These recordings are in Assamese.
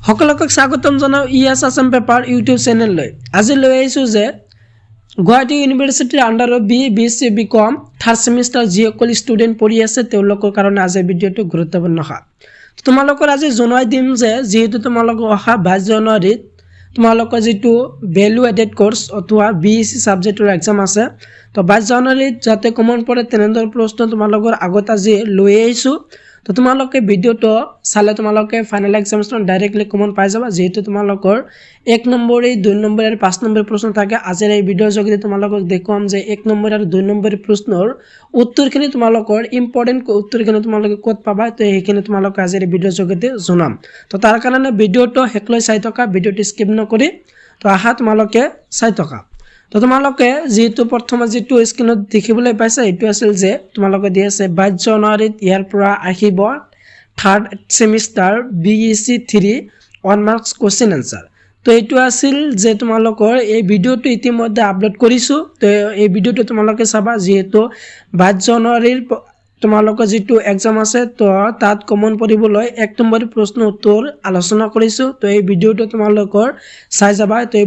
সকলক স্বাগতম জানাও ইএছ আসাম পেপাৰ ইউটিউব চেনেললৈ। আজি লৈ আহিছোঁ যে গুৱাহাটী ইউনিভাৰ্চিটিৰ আণ্ডাৰত BSc BCom থাৰ্ড সেমিষ্টাৰ যিসকল ষ্টুডেণ্ট পঢ়ি আছে তেওঁলোকৰ কাৰণে আজি ভিডিঅ'টো গুৰুত্বপূৰ্ণ হয়। তোমালোকৰ আজি জনাই দিম যে যেহেতু তোমালোকৰ অহা 22 জানুৱাৰীত তোমালোকৰ যেটো ভ্যালু এডেড কোৰ্স অথবা BSc সাবজেক্টৰ এক্সাম আছে, তো 22 জানুৱাৰীত যাতে কমন পৰে তেনেদৰ প্ৰশ্ন তোমালোকৰ আগত আজি লৈ আহিছোঁ। তো তোমালোকে ভিডিওটো চালে তোমালোকে ফাইনাল এক্সামছন ডাইৰেক্টলি কমন পাই যাবা। যেহেতু তোমালোকৰ 1 নম্বৰ 2 নম্বৰ আৰু 5 নম্বৰ প্ৰশ্ন থাকে। আজিৰ এই ভিডিওৰ যোগেদি তোমালোকক দেখুৱাম যে 1 নম্বৰ আৰু 2 নম্বৰ প্ৰশ্নৰ উত্তৰখিনি তোমালোকৰ ইম্পৰ্টেন্ট উত্তৰখিনি তোমালোকে ক'ত পাবা, তো এইখিনি তোমালোকে আজিৰ এই ভিডিওৰ যোগেদি জনাম। তো তাৰ কাৰণে ভিডিওটো হেকলৈ চাই থকা, ভিডিওটো স্কিপ নকৰি তো আহা তোমালোকে চাই থকা। তো তোমালোকে যেহেতু প্ৰথমে যেটো স্ক্ৰিনত দেখিবলৈ পাইছা এটো আছিল যে তোমালোকে দি আছে 22 জানুৱাৰীত ইয়াৰ পৰা আহিব third semester BSc 3 1 marks question answer. তো এটো আছিল যে তোমালোকৰ এই ভিডিওটো ইতিমধ্যে আপলোড কৰিছো। তো এই ভিডিওটো তোমালোকে চাবা যেহেতু 22 জানুৱাৰীৰ তোমালোকৰ যেটো এক্সাম আছে তো তাত কমন পৰিবলৈ 1 নম্বৰ প্ৰশ্ন উত্তৰ আলোচনা কৰিছো। তো এই ভিডিওটো তোমালোকৰ চাই যাবা। তো এই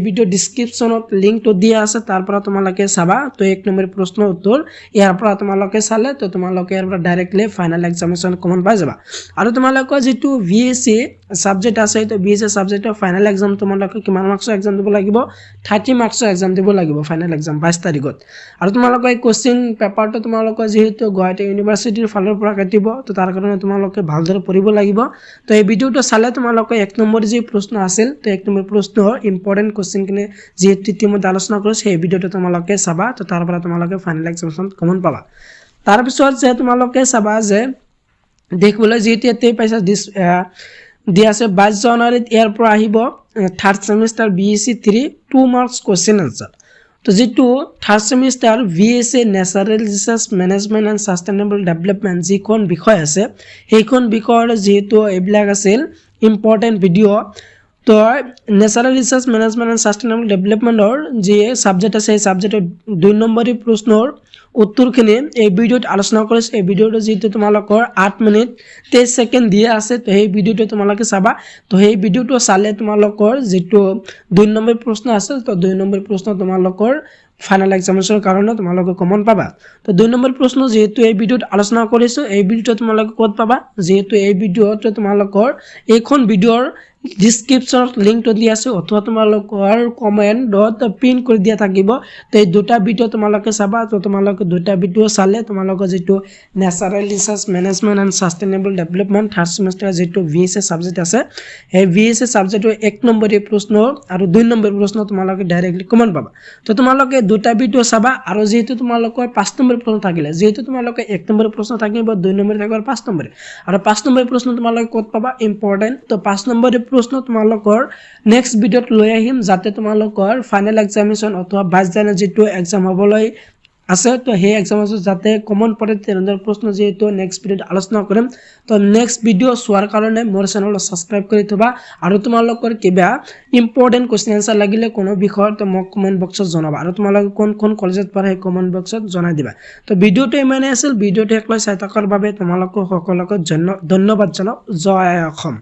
ভিডিও ডেসক্ৰিপচনত লিংকটো দিয়া আছে, তাৰ পৰা তোমালোকে চাবা। তো 1 নম্বৰ প্ৰশ্ন উত্তৰ ইয়াৰ পৰা তোমালোকে চালে তো তোমালোকে ইয়াৰ পৰা ডাইৰেক্টলি ফাইনাল এক্সামিনেশন কমন পাই যাবা। আৰু তোমালোকৰ যেটো BSc সাবজেক্ট আছে তো BSc সাবজেক্টৰ ফাইনাল এক্সাম তোমালোকে কিমান মাৰ্কছৰ এক্সাম দিব লাগিব, 30 মাৰ্কছৰ এক্সাম দিব লাগিব ফাইনাল এক্সাম 22 তাৰিখত। আৰু তোমালোকৰ এই কোশ্চেন পেপাৰটো তোমালোকৰ যেহেতু গুৱাহাটী ইউনিভাৰ্চিটিৰ ফালৰ পৰা কাটিব, তো তাৰ কাৰণে তোমালোকে ভালদৰে পঢ়িব লাগিব। তো এই ভিডিওটো চালে তোমালোকে 1 নম্বৰ যে প্ৰশ্ন আছিল তো 1 নম্বৰ প্ৰশ্নৰ ইম্পৰ্টেন্ট কোশ্চেনখিনি যেহেতু ইতিমধ্যে আলোচনা কৰিছো সেই ভিডিওটো তোমালোকে চাবা। তো তাৰ পৰা তোমালোকে ফাইনাল এক্সামিনেশন কমন পাবা। তাৰ পিছত যে তোমালোকে চাবা যে দেখিবলৈ যেহেতু এতে পাইছা দিয়া আছে 22 জানুৱাৰীত ইয়াৰ পৰা আহিব third semester BSc 3 2 marks question answer. তো যেটো third semester BSc natural resource management and sustainable development যিখন বিষয় আছে সেইখন বিষয়ৰ যেটো এইবিলাক আছিল ইম্পৰ্টেন্ট ভিডিও। তো ন্যাচাৰাল ৰিসাৰ্চ মেনেজমেন্ট এন্ড সাস্টেইনেবল ডেভেলপমেন্টৰ যে সাবজেক্ট আছে এই সাবজেক্টৰ 2 নম্বৰী প্ৰশ্নৰ উত্তৰখিনি এই ভিডিওত আলোচনা কৰিছো। এই ভিডিওটো যেটো তোমালোকৰ 8 মিনিট 23 সেকেন্ড দিয়া আছে, তো এই ভিডিওটো তোমালোকে চাবা। তো এই ভিডিওটো চালে তোমালোকৰ যেটো 2 নম্বৰ প্ৰশ্ন আছে তো 2 নম্বৰ প্ৰশ্ন তোমালোকৰ ফাইনাল এক্সামিনেশনৰ কাৰণে তোমালোকে কমন পাবা। তো 2 নম্বৰ প্ৰশ্ন যেহেতু এই ভিডিওত আলোচনা কৰিছো এই ভিডিওটো তোমালোকে ক'ত পাবা, যেহেতু এই ভিডিওটো তোমালোকৰ এইখন ভিডিওৰ ডেসক্ৰিপচনত লিংকটো দিয়া আছে অথবা তোমালোকৰ কমেন্টত পিন কৰি দিয়া থাকিব। তো এই দুটা ভিডিও তোমালোকে চাবা। তো তোমালোকে দুটা ভিডিও চালে তোমালোকৰ যেটো natural resource management and sustainable development third semester যেটো BSc সাবজেক্ট আছে এই BSc সাবজেক্টৰ 1 নম্বৰী প্ৰশ্ন আৰু 2 নম্বৰ প্ৰশ্ন তোমালোকে ডাইৰেক্টলি কমন পাবা। তো তোমালোকে দুটা ভিডিও চাবা। আৰু যেহেতু তোমালোকৰ 5 নম্বৰ প্ৰশ্ন থাকিলে যেহেতু তোমালোকে 1 নম্বৰ প্ৰশ্ন থাকিব 2 নম্বৰ থাকিব 5 নম্বৰ আৰু 5 নম্বৰ প্ৰশ্ন তোমালোকে ক'ত পাবা ইম্পৰ্টেন্ট। তো 5 নম্বৰ প্ৰশ্ন তোমালোকৰ নেক্সট ভিডিওত লৈ আহিম যাতে তোমালোকৰ ফাইনাল এক্সামিনেশন অথবা 22 জানুৱাৰীত যেটো এক্সাম হ'বলৈ আছে তো সেই এক্সামত যাতে কমন পৰে তেনেদৰ প্ৰশ্ন যেটো নেক্সট ভিডিওত আলোচনা কৰিম। তো নেক্সট ভিডিও চোৱাৰ কাৰণে মোৰ চেনেলটো সাবস্ক্ৰাইব কৰি থবা। আৰু তোমালোকৰ কিবা ইম্পৰ্টেন্ট কোশ্চেন আনসাৰ লাগিলে কোনো বিষয়ত তো মোক কমেন্ট বক্সত জনাবা আৰু তোমালোকে কোন কলেজত পঢ়া সেই কমেন্ট বক্সত জনাই দিবা। তো ভিডিওটো ইমানে আছিল। ভিডিওটো একলৈ চাই থকাৰ বাবে তোমালোকক সকলোকে ধন্যবাদ জনাও। জয় অসম।